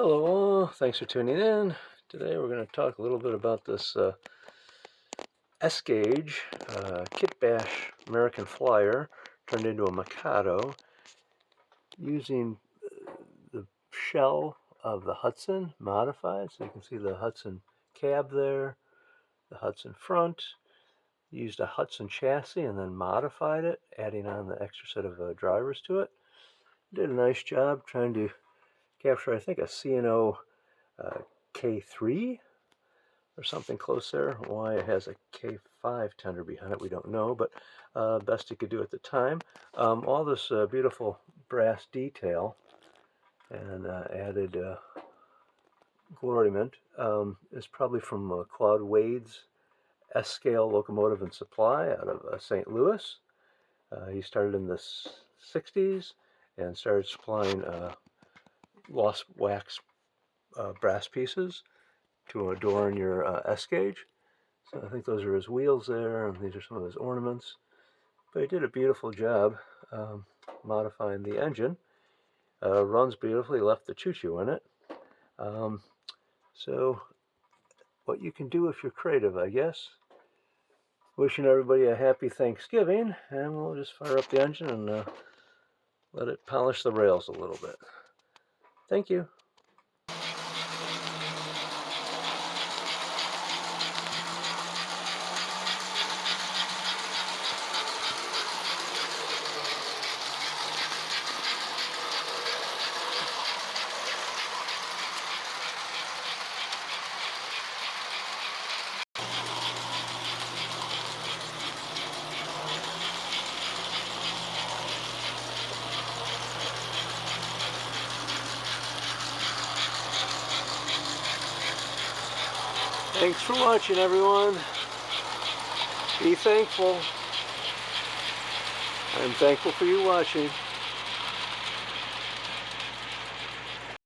Hello all, thanks for tuning in. Today we're going to talk a little bit about this S-gauge Kit Bash American Flyer turned into a Mikado using the shell of the Hudson modified. So you can see the Hudson cab there, the Hudson front. Used a Hudson chassis and then modified it, adding on the extra set of drivers to it. Did a nice job trying to capture, I think, a C&O K-3 or something close there. Why it has a K-5 tender behind it, we don't know, but best you could do at the time. All this beautiful brass detail and added gloriment is probably from Claude Wade's S-scale locomotive and supply out of St. Louis. He started in the 60s and started supplying lost wax brass pieces to adorn your S-gauge. So I think those are his wheels there, and these are some of his ornaments. But he did a beautiful job modifying the engine. Runs beautifully, left the choo-choo in it. So what you can do if you're creative, I guess. Wishing everybody a happy Thanksgiving, and we'll just fire up the engine and let it polish the rails a little bit. Thank you. Thanks for watching, everyone. Be thankful. I'm thankful for you watching.